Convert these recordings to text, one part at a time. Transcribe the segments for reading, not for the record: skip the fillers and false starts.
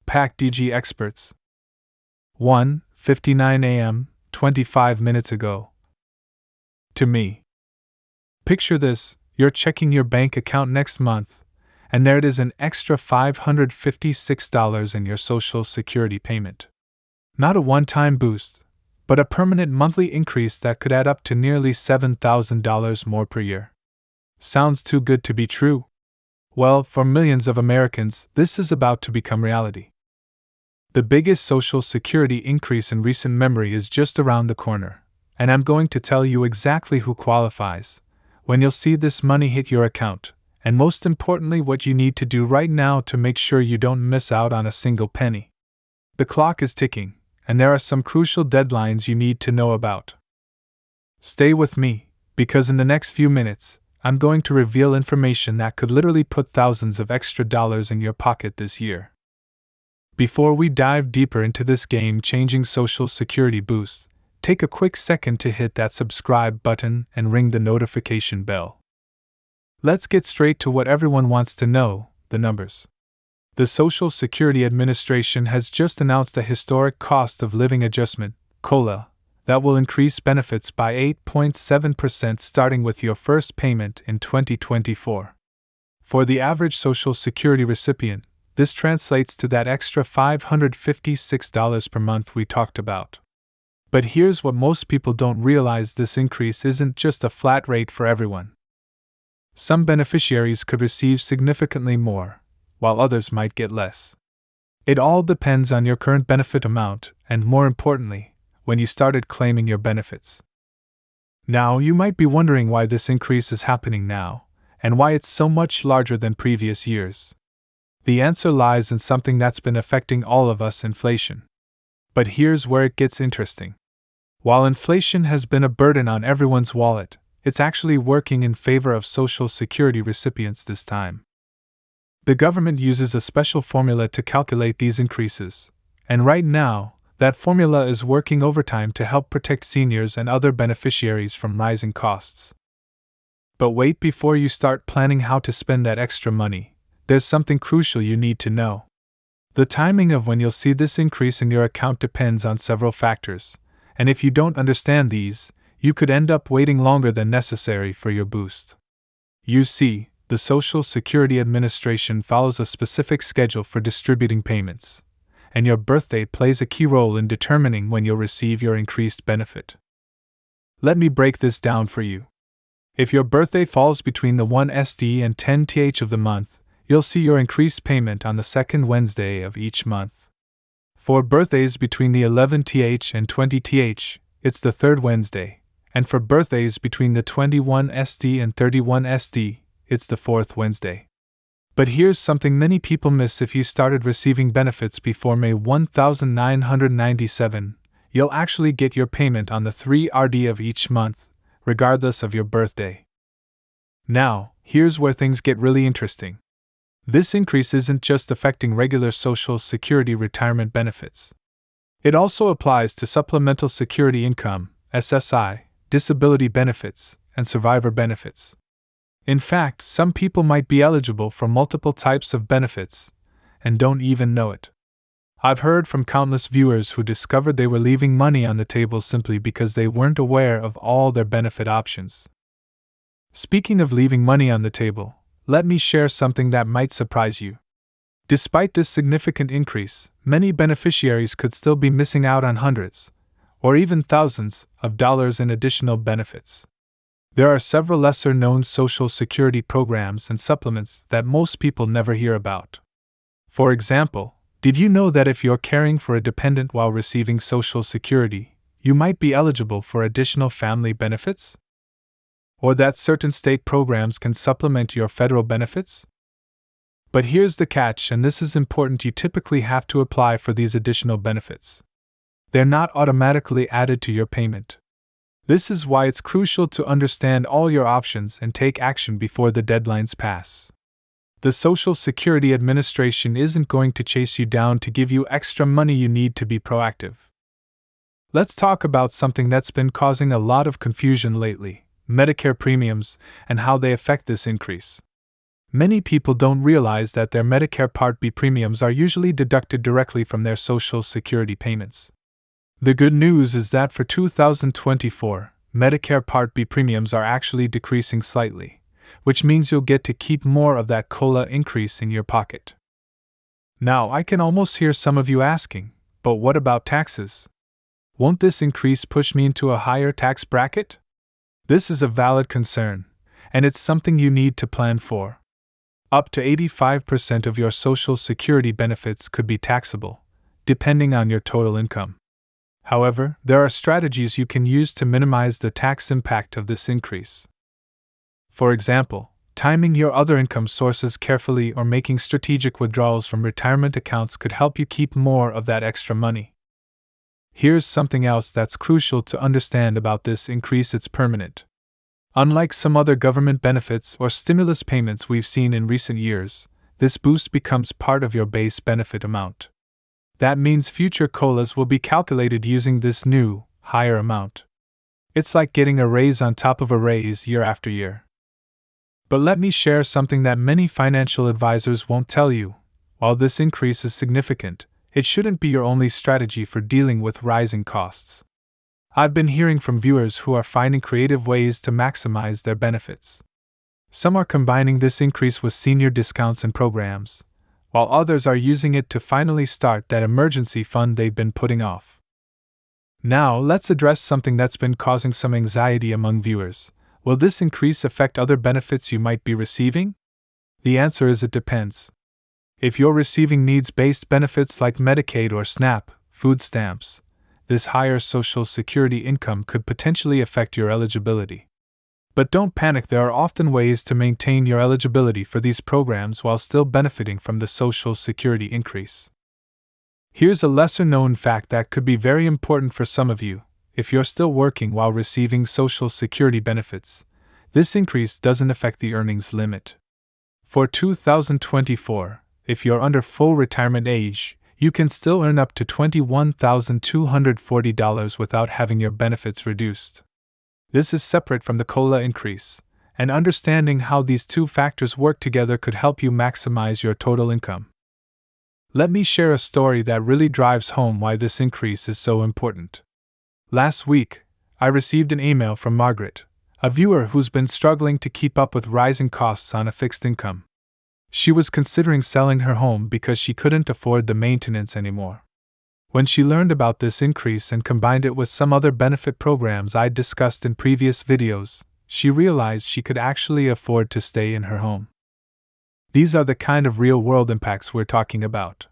PAC DG experts. 1:59 a.m., 25 minutes ago. To me. Picture this: you're checking your bank account next month, and there it is, an extra $556 in your Social Security payment. Not a one-time boost, but a permanent monthly increase that could add up to nearly $7,000 more per year. Sounds too good to be true? Well, for millions of Americans, this is about to become reality. The biggest Social Security increase in recent memory is just around the corner, and I'm going to tell you exactly who qualifies, when you'll see this money hit your account, and most importantly what you need to do right now to make sure you don't miss out on a single penny. The clock is ticking, and there are some crucial deadlines you need to know about. Stay with me, because in the next few minutes, I'm going to reveal information that could literally put thousands of extra dollars in your pocket this year. Before we dive deeper into this game-changing Social Security boost, take a quick second to hit that subscribe button and ring the notification bell. Let's get straight to what everyone wants to know, the numbers. The Social Security Administration has just announced a historic cost of living adjustment, COLA, that will increase benefits by 8.7% starting with your first payment in 2024. For the average Social Security recipient, this translates to that extra $556 per month we talked about. But here's what most people don't realize: this increase isn't just a flat rate for everyone. Some beneficiaries could receive significantly more, while others might get less. It all depends on your current benefit amount and, more importantly, when you started claiming your benefits. Now, you might be wondering why this increase is happening now, and why it's so much larger than previous years. The answer lies in something that's been affecting all of us: inflation. But here's where it gets interesting. While inflation has been a burden on everyone's wallet, it's actually working in favor of Social Security recipients this time. The government uses a special formula to calculate these increases, and right now, that formula is working overtime to help protect seniors and other beneficiaries from rising costs. But wait, before you start planning how to spend that extra money, there's something crucial you need to know. The timing of when you'll see this increase in your account depends on several factors, and if you don't understand these, you could end up waiting longer than necessary for your boost. You see, the Social Security Administration follows a specific schedule for distributing payments, and your birthday plays a key role in determining when you'll receive your increased benefit. Let me break this down for you. If your birthday falls between the 1st and 10th of the month, you'll see your increased payment on the second Wednesday of each month. For birthdays between the 11th and 20th, it's the third Wednesday, and for birthdays between the 21st and 31st, it's the fourth Wednesday. But here's something many people miss: if you started receiving benefits before May 1997, you'll actually get your payment on the 3rd of each month, regardless of your birthday. Now, here's where things get really interesting. This increase isn't just affecting regular Social Security retirement benefits. It also applies to supplemental security income, SSI, disability benefits, and survivor benefits. In fact, some people might be eligible for multiple types of benefits and don't even know it. I've heard from countless viewers who discovered they were leaving money on the table simply because they weren't aware of all their benefit options. Speaking of leaving money on the table, let me share something that might surprise you. Despite this significant increase, many beneficiaries could still be missing out on hundreds, or even thousands, of dollars in additional benefits. There are several lesser-known Social Security programs and supplements that most people never hear about. For example, did you know that if you're caring for a dependent while receiving Social Security, you might be eligible for additional family benefits? Or that certain state programs can supplement your federal benefits? But here's the catch, and this is important: you typically have to apply for these additional benefits. They're not automatically added to your payment. This is why it's crucial to understand all your options and take action before the deadlines pass. The Social Security Administration isn't going to chase you down to give you extra money. You need to be proactive. Let's talk about something that's been causing a lot of confusion lately: Medicare premiums and how they affect this increase. Many people don't realize that their Medicare Part B premiums are usually deducted directly from their Social Security payments. The good news is that for 2024, Medicare Part B premiums are actually decreasing slightly, which means you'll get to keep more of that COLA increase in your pocket. Now, I can almost hear some of you asking, but what about taxes? Won't this increase push me into a higher tax bracket? This is a valid concern, and it's something you need to plan for. Up to 85% of your Social Security benefits could be taxable, depending on your total income. However, there are strategies you can use to minimize the tax impact of this increase. For example, timing your other income sources carefully or making strategic withdrawals from retirement accounts could help you keep more of that extra money. Here's something else that's crucial to understand about this increase: it's permanent. Unlike some other government benefits or stimulus payments we've seen in recent years, this boost becomes part of your base benefit amount. That means future COLAs will be calculated using this new, higher amount. It's like getting a raise on top of a raise year after year. But let me share something that many financial advisors won't tell you. While this increase is significant, it shouldn't be your only strategy for dealing with rising costs. I've been hearing from viewers who are finding creative ways to maximize their benefits. Some are combining this increase with senior discounts and programs, while others are using it to finally start that emergency fund they've been putting off. Now, let's address something that's been causing some anxiety among viewers. Will this increase affect other benefits you might be receiving? The answer is it depends. If you're receiving needs-based benefits like Medicaid or SNAP, food stamps, this higher Social Security income could potentially affect your eligibility. But don't panic, there are often ways to maintain your eligibility for these programs while still benefiting from the Social Security increase. Here's a lesser-known fact that could be very important for some of you. If you're still working while receiving Social Security benefits, this increase doesn't affect the earnings limit. For 2024, if you're under full retirement age, you can still earn up to $21,240 without having your benefits reduced. This is separate from the COLA increase, and understanding how these two factors work together could help you maximize your total income. Let me share a story that really drives home why this increase is so important. Last week, I received an email from Margaret, a viewer who's been struggling to keep up with rising costs on a fixed income. She was considering selling her home because she couldn't afford the maintenance anymore. When she learned about this increase and combined it with some other benefit programs I'd discussed in previous videos, she realized she could actually afford to stay in her home. These are the kind of real-world impacts we're talking about.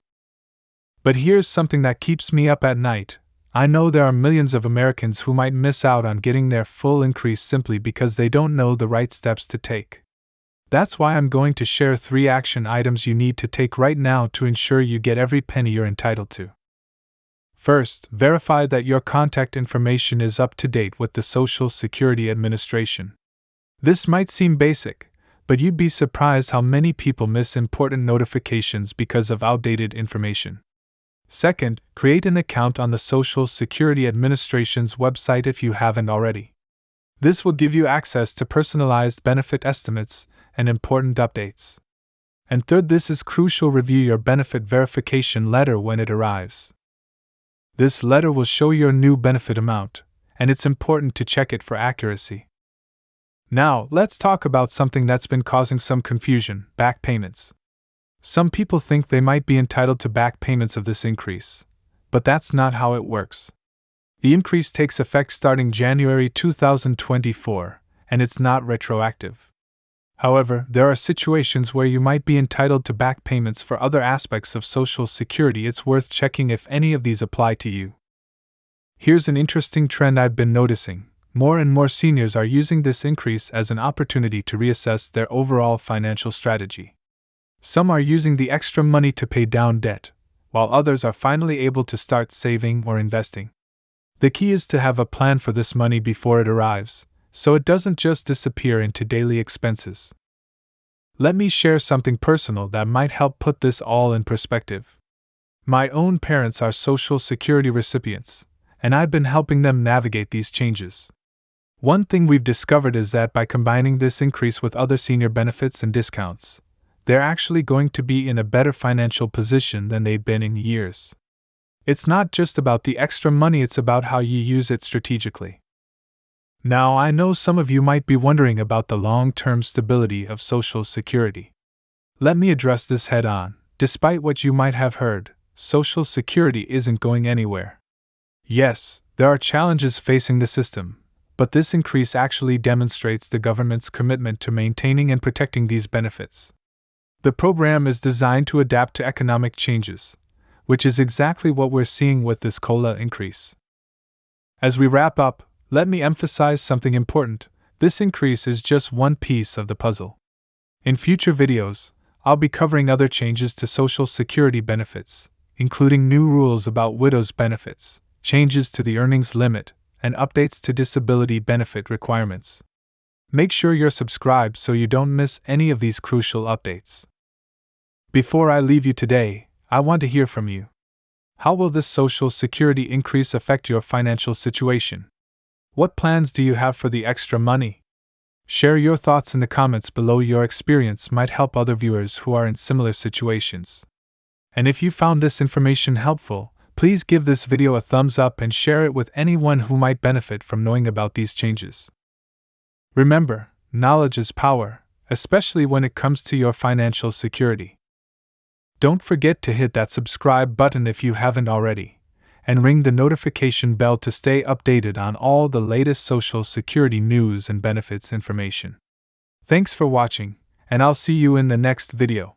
But here's something that keeps me up at night. I know there are millions of Americans who might miss out on getting their full increase simply because they don't know the right steps to take. That's why I'm going to share 3 action items you need to take right now to ensure you get every penny you're entitled to. First, verify that your contact information is up to date with the Social Security Administration. This might seem basic, but you'd be surprised how many people miss important notifications because of outdated information. Second, create an account on the Social Security Administration's website if you haven't already. This will give you access to personalized benefit estimates and important updates. And third, this is crucial, review your benefit verification letter when it arrives. This letter will show your new benefit amount, and it's important to check it for accuracy. Now, let's talk about something that's been causing some confusion: back payments. Some people think they might be entitled to back payments of this increase, but that's not how it works. The increase takes effect starting January 2024, and it's not retroactive. However, there are situations where you might be entitled to back payments for other aspects of Social Security. It's worth checking if any of these apply to you. Here's an interesting trend I've been noticing. More and more seniors are using this increase as an opportunity to reassess their overall financial strategy. Some are using the extra money to pay down debt, while others are finally able to start saving or investing. The key is to have a plan for this money before it arrives, so it doesn't just disappear into daily expenses. Let me share something personal that might help put this all in perspective. My own parents are Social Security recipients, and I've been helping them navigate these changes. One thing we've discovered is that by combining this increase with other senior benefits and discounts, they're actually going to be in a better financial position than they've been in years. It's not just about the extra money, it's about how you use it strategically. Now, I know some of you might be wondering about the long-term stability of Social Security. Let me address this head-on. Despite what you might have heard, Social Security isn't going anywhere. Yes, there are challenges facing the system, but this increase actually demonstrates the government's commitment to maintaining and protecting these benefits. The program is designed to adapt to economic changes, which is exactly what we're seeing with this COLA increase. As we wrap up, let me emphasize something important. This increase is just one piece of the puzzle. In future videos, I'll be covering other changes to Social Security benefits, including new rules about widows' benefits, changes to the earnings limit, and updates to disability benefit requirements. Make sure you're subscribed so you don't miss any of these crucial updates. Before I leave you today, I want to hear from you. How will this Social Security increase affect your financial situation? What plans do you have for the extra money? Share your thoughts in the comments below. Your experience might help other viewers who are in similar situations. And if you found this information helpful, please give this video a thumbs up and share it with anyone who might benefit from knowing about these changes. Remember, knowledge is power, especially when it comes to your financial security. Don't forget to hit that subscribe button if you haven't already, and ring the notification bell to stay updated on all the latest Social Security news and benefits information. Thanks for watching, and I'll see you in the next video.